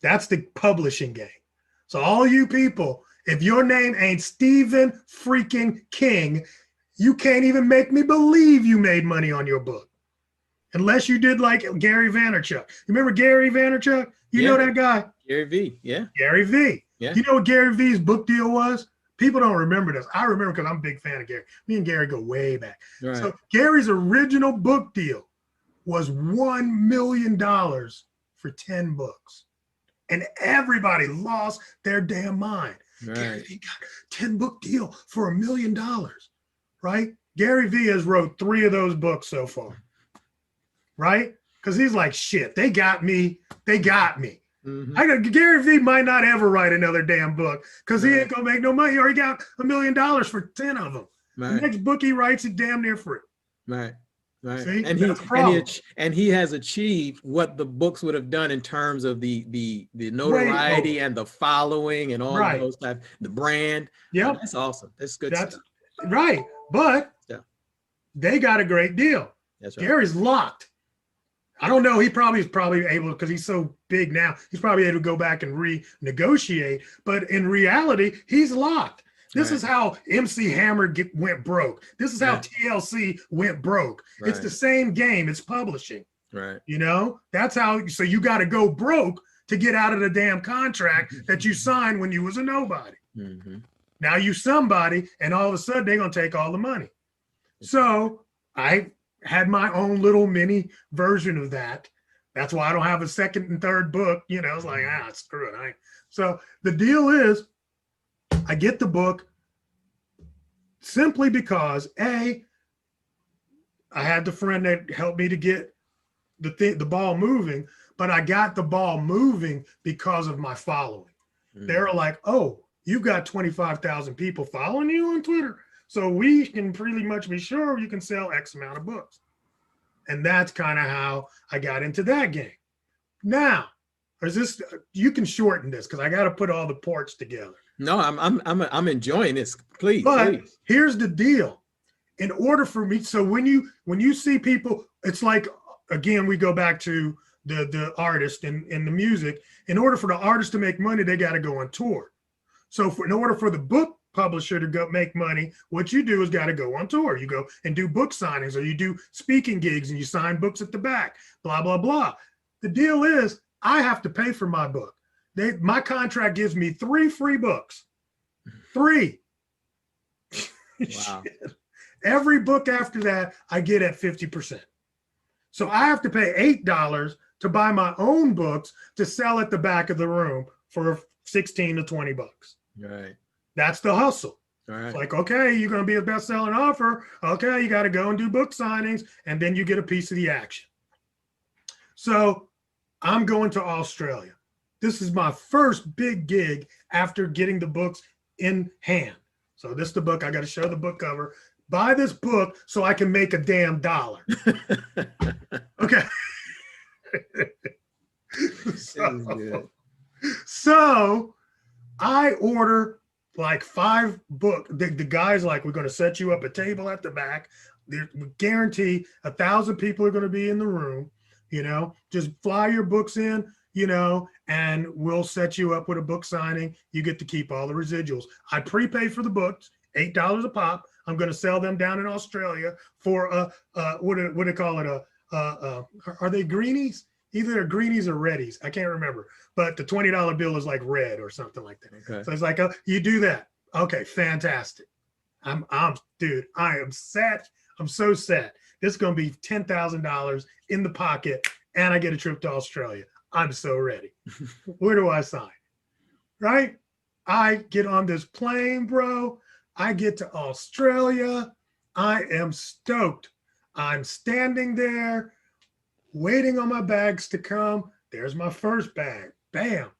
That's the publishing game. So all you people, if your name ain't Stephen freaking King, you can't even make me believe you made money on your book. Unless you did like Gary Vaynerchuk. You remember Gary Vaynerchuk? You know that guy? Gary V. Yeah. Gary V. Yeah. You know what Gary V's book deal was? People don't remember this. I remember because I'm a big fan of Gary. Me and Gary go way back. Right. So Gary's original book deal was $1 million for 10 books. And everybody lost their damn mind. Right. Gary V got 10 book deal for $1 million. Right? Gary V has wrote 3 of those books so far. Right? Because he's like, shit, they got me. They got me. Mm-hmm. Gary V might not ever write another damn book because he ain't going to make no money. He already got $1 million for 10 of them. Right. The next book he writes is damn near free. Right. Right. See, And that's the problem. he has achieved what the books would have done in terms of the Way over. notoriety and the following and all of Right. those type, the brand. Yep. That's awesome. That's good That's stuff. right. But Yeah, they got a great deal. that's right. Gary's locked. I don't know. He probably is probably able, because he's so big now, he's probably able to go back and renegotiate. But in reality, he's locked. This is how MC Hammer went broke. This is how TLC went broke. Right. It's the same game. It's publishing. Right. You know, that's how. So you got to go broke to get out of the damn contract that you signed when you was a nobody. Mm-hmm. Now you somebody, and all of a sudden they're going to take all the money. So I had my own little mini version of that. That's why I don't have a second and third book. You know, it's like, screw it. So the deal is, I get the book simply because I had the friend that helped me to get the ball moving, but I got the ball moving because of my following. Mm-hmm. They're like, oh, you've got 25,000 people following you on Twitter, so we can pretty much be sure you can sell X amount of books. And that's kind of how I got into that game. Now, you can shorten this because I got to put all the parts together. No, I'm enjoying this. Please. Here's the deal. In order for me, so when you see people, it's like, again, we go back to the artist and the music. In order for the artist to make money, they got to go on tour. So in order for the book publisher to go make money, what you do is got to go on tour. You go and do book signings, or you do speaking gigs and you sign books at the back, blah, blah, blah. The deal is, I have to pay for my book. My contract gives me 3 free books. 3. Wow. Every book after that, I get at 50%. So I have to pay $8 to buy my own books to sell at the back of the room for 16 to 20 bucks. Right. That's the hustle. All right. It's like, okay, you're going to be a best-selling author. Okay, you got to go and do book signings, and then you get a piece of the action. So I'm going to Australia. This is my first big gig after getting the books in hand. So this is the book. I got to show the book cover. Buy this book so I can make a damn dollar. Okay. So I order like 5 books. The guy's like, we're going to set you up a table at the back. We guarantee 1,000 people are going to be in the room. You know, just fly your books in, you know, and we'll set you up with a book signing. You get to keep all the residuals. I prepay for the books, $8 a pop. I'm going to sell them down in Australia for what do they call it? Are they greenies? Either they're greenies or reddies. I can't remember. But the $20 bill is like red or something like that. Okay. So it's like, you do that. Okay, fantastic. Dude, I am set. I'm so set. This is going to be $10,000 in the pocket, and I get a trip to Australia. I'm so ready. Where do I sign? Right? I get on this plane, bro. I get to Australia. I am stoked. I'm standing there waiting on my bags to come. There's my first bag. Bam.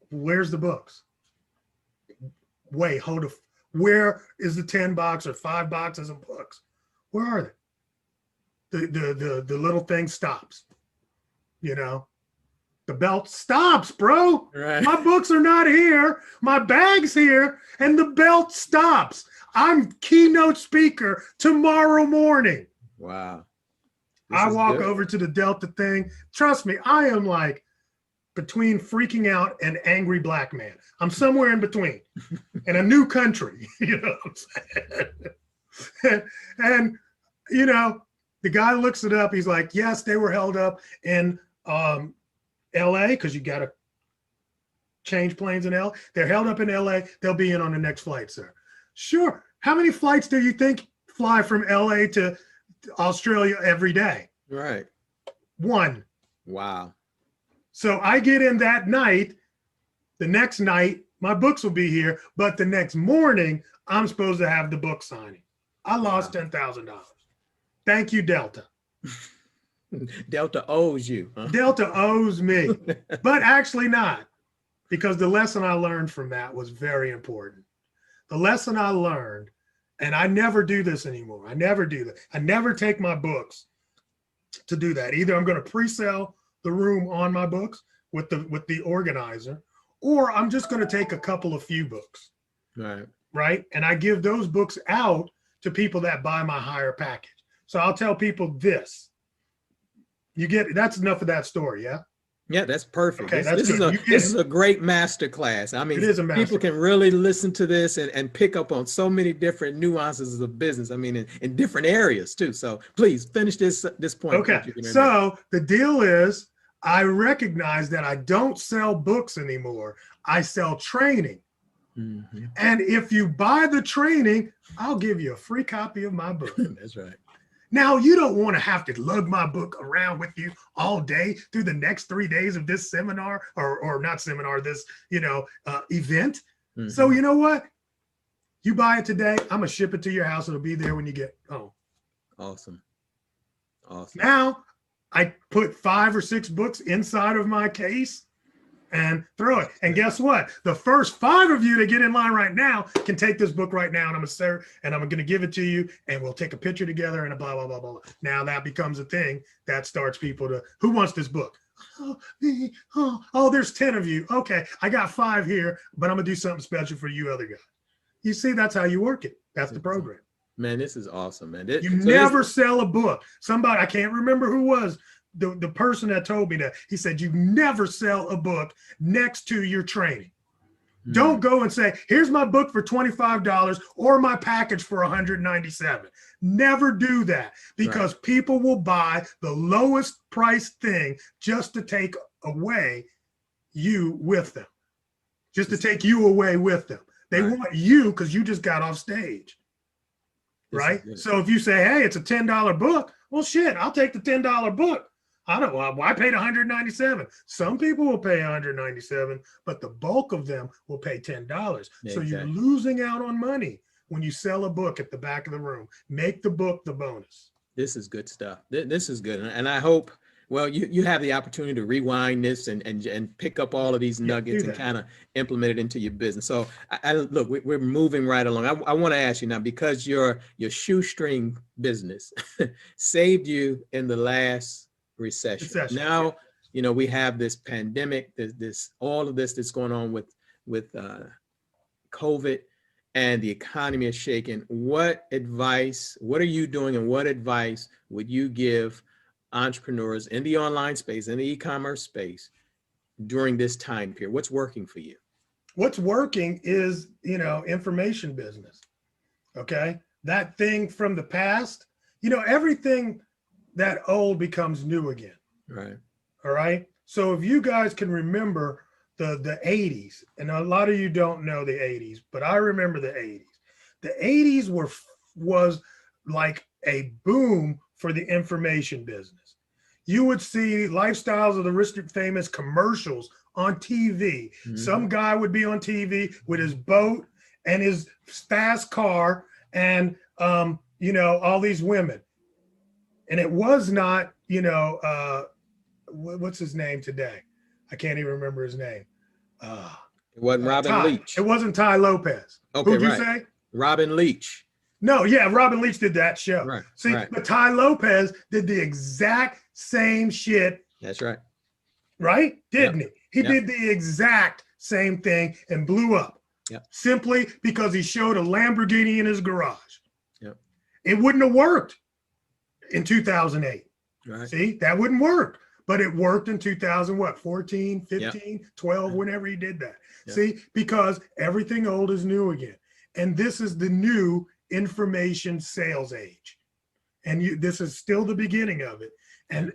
Where's the books? Wait, hold on. Where is the 10 box or 5 boxes of books? Where are they? The little thing stops. You know, the belt stops, bro. Right. My books are not here. My bag's here, and the belt stops. I'm keynote speaker tomorrow morning. Wow. I walk over to the Delta thing. Trust me, I am like between freaking out and angry black man. I'm somewhere in between in a new country, you know what I'm saying? And, you know, the guy looks it up. He's like, yes, they were held up in LA because you got to change planes in LA. They're held up in LA. They'll be in on the next flight, sir. Sure. How many flights do you think fly from LA to Australia every day? Right. 1. Wow. So I get in that night. The next night, my books will be here. But the next morning, I'm supposed to have the book signing. I lost $10,000. Thank you, Delta. Delta owes you. Huh? Delta owes me. But actually not. Because the lesson I learned from that was very important. the lesson I learned, and I never do this anymore. I never do that. I never take my books to do that. Either I'm going to pre-sell the room on my books with the organizer, or I'm just going to take a couple of few books. Right. And I give those books out to people that buy my higher package. So I'll tell people this. That's enough of that story. Yeah. Yeah, that's perfect. Okay, this is a great master class. I mean, people can really listen to this and pick up on so many different nuances of business. I mean, in different areas too. So please finish this point. Okay. So the deal is, I recognize that I don't sell books anymore. I sell training. Mm-hmm. And if you buy the training, I'll give you a free copy of my book. That's right. Now, you don't want to have to lug my book around with you all day through the next 3 days of this seminar or not seminar, this, event. Mm-hmm. So you know what? You buy it today. I'm going to ship it to your house. It'll be there when you get home. Awesome. Now, I put 5 or 6 books inside of my case and throw it. And guess what? The first 5 of you that get in line right now can take this book right now, and I'm going to give it to you, and we'll take a picture together and blah, blah, blah, blah. Now that becomes a thing that starts people to, who wants this book? Oh, there's 10 of you. Okay, I got 5 here, but I'm going to do something special for you other guys. You see, that's how you work it. That's the program. Man, this is awesome, man. You never sell a book. Somebody, I can't remember who was, the person that told me that. He said, you never sell a book next to your training. Mm-hmm. Don't go and say, here's my book for $25 or my package for $197. Never do that, because people will buy the lowest price thing just to take away you with them, just to take you away with them. They want you because you just got off stage. Right? So if you say, hey, it's a $10 book, well, shit, I'll take the $10 book. I don't know. I paid $197. Some people will pay $197, but the bulk of them will pay $10. Exactly. So you're losing out on money when you sell a book at the back of the room. Make the book the bonus. This is good stuff. This is good. And I hope, well, you have the opportunity to rewind this and pick up all of these nuggets and kind of implement it into your business. So look, we're moving right along. I want to ask you now, because your shoestring business saved you in the last recession. Now, we have this pandemic, all of this that's going on with COVID, and the economy is shaking. What are you doing, and what advice would you give entrepreneurs in the online space, in the e-commerce space during this time period? What's working for you? What's working is, information business. Okay. That thing from the past, everything that old becomes new again. Right. All right. So if you guys can remember the 80s, and a lot of you don't know the 80s, but I remember the 80s. The 80s was like a boom for the information business. You would see Lifestyles of the Rich and Famous commercials on TV. Mm-hmm. Some guy would be on TV with his boat and his fast car and, all these women. And it was not, what's his name today? I can't even remember his name. It wasn't Robin Leach. It wasn't Ty Lopez. Okay, who'd you say? Robin Leach. No, yeah, Robin Leach did that show. Right. See, but Ty Lopez did the exact same shit. That's right. Right? Didn't he? He did the exact same thing and blew up. Yep. Simply because he showed a Lamborghini in his garage. Yep. It wouldn't have worked in 2008. Right. See, that wouldn't work. But it worked in 14, 15, 12, whenever he did that. Yep. See, because everything old is new again. And this is the new information sales age. And this is still the beginning of it. And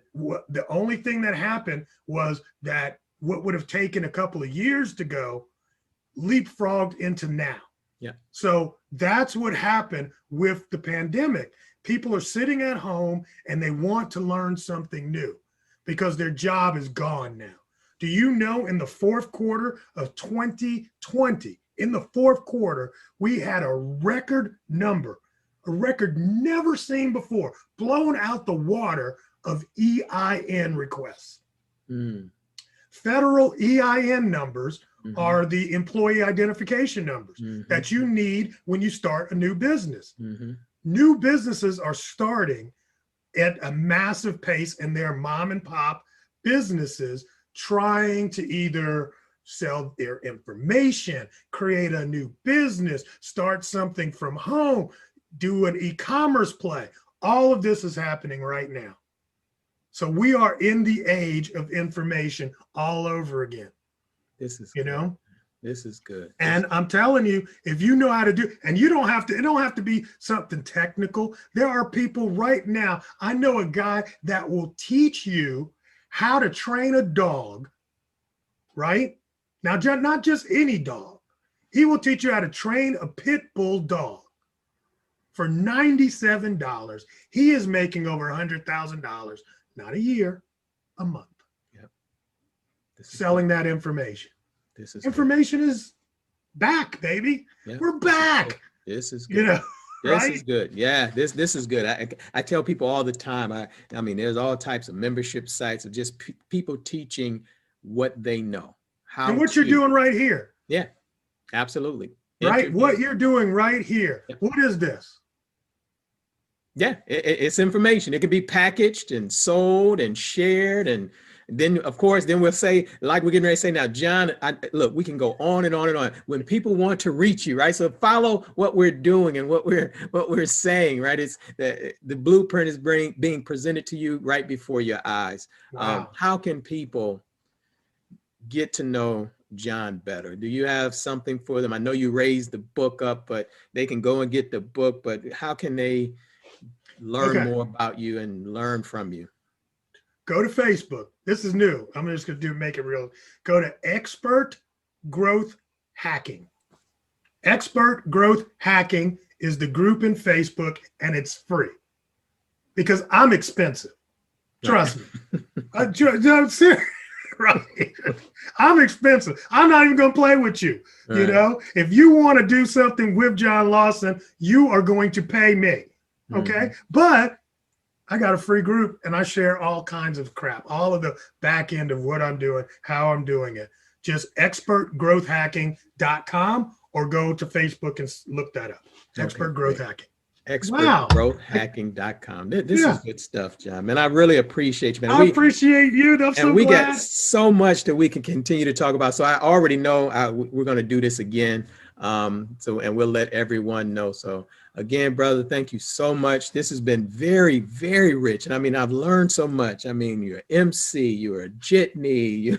the only thing that happened was that what would have taken a couple of years to go leapfrogged into now. Yeah. So that's what happened with the pandemic. People are sitting at home and they want to learn something new because their job is gone now. Do you know in the fourth quarter of 2020, in the fourth quarter, we had a record number, a record never seen before, blown out the water of EIN requests. Federal EIN numbers are the employee identification numbers that you need when you start a new business. New businesses are starting at a massive pace, and they're mom and pop businesses trying to either sell their information, create a new business, start something from home, do an e-commerce play. All of this is happening right now. So we are in the age of information all over again. This is, this is good. And I'm telling you, if you know how to do, and you don't have to, it don't have to be something technical. There are people right now. I know a guy that will teach you how to train a dog, right? Now, not just any dog. He will teach you how to train a pit bull dog for $97. He is making over $100,000, not a year, a month. Yep. Selling that information. This is information is back, baby. Yep. We're back. This is good. This right? is good. Yeah, this is good. I tell people all the time. I mean, there's all types of membership sites of just people teaching what they know. And what you're doing right here. Yeah, absolutely. Right? What you're doing right here. Yeah. What is this? Yeah, it's information. It can be packaged and sold and shared. And then, of course, then we'll say, like we're getting ready to say now, John, look, we can go on and on and on. When people want to reach you, right? So follow what we're doing and what we're saying, right? It's the blueprint is being presented to you right before your eyes. Wow. How can people get to know John better? Do you have something for them? I know you raised the book up, but they can go and get the book, but how can they learn more about you and learn from you? Go to Facebook. This is new. I'm just going to make it real. Go to Expert Growth Hacking. Expert Growth Hacking is the group in Facebook, and it's free because I'm expensive. Trust me. I'm serious. Right. I'm expensive. I'm not even going to play with you. Right. You know, if you want to do something with John Lawson, you are going to pay me. Okay. But I got a free group and I share all kinds of crap, all of the back end of what I'm doing, how I'm doing it. Just expertgrowthhacking.com or go to Facebook and look that up. Expert Growth Hacking. Expertgrowthhacking.com. This is good stuff, John. Man, I really appreciate you, man. I appreciate you. I'm so glad. We got so much that we can continue to talk about. So I already know we're going to do this again. And we'll let everyone know. So again, brother, thank you so much. This has been very, very rich. And I mean, I've learned so much. I mean, you're MC, you're a jitney,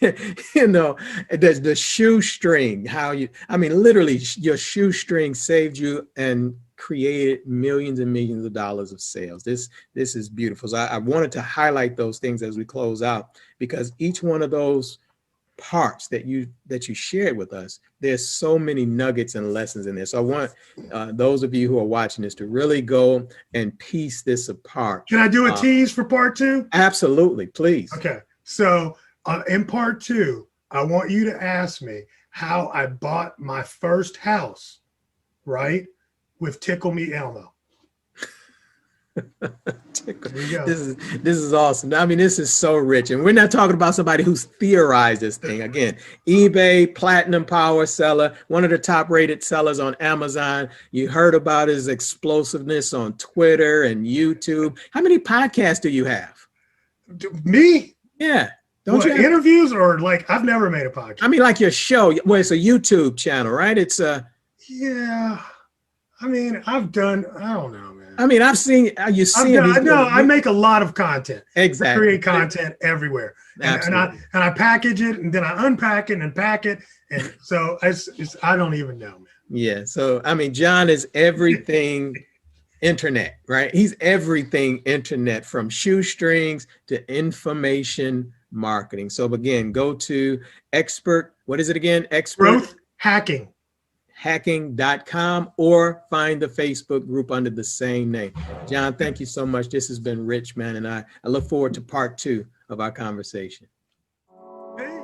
the shoestring, literally your shoestring saved you and created millions and millions of dollars of sales. This is beautiful. So I wanted to highlight those things as we close out, because each one of those parts that you shared with us, there's so many nuggets and lessons in there. So I want those of you who are watching this to really go and piece this apart. Can I do a tease for part 2? Absolutely, please. Okay. So in part 2, I want you to ask me how I bought my first house, right? With Tickle Me Elmo. This is awesome. I mean, this is so rich, and we're not talking about somebody who's theorized this thing. Again, eBay platinum power seller, one of the top rated sellers on Amazon. You heard about his explosiveness on Twitter and YouTube. How many podcasts do you have? Me? Yeah. Don't you have interviews, or like I've never made a podcast? I mean, like your show. Well, it's a YouTube channel, right? It's yeah. I mean, I've done. I don't know, man. I mean, I've seen you. I make a lot of content. Exactly. I create content everywhere, and I package it, and then I unpack it and pack it, and so it's I don't even know, man. Yeah. So I mean, John is everything internet, right? He's everything internet, from shoestrings to information marketing. So again, go to Expert. What is it again? Expert Growth Hacking. Hacking.com, or find the Facebook group under the same name. John, thank you so much. This has been rich, man, and I look forward to part 2 of our conversation. Hey.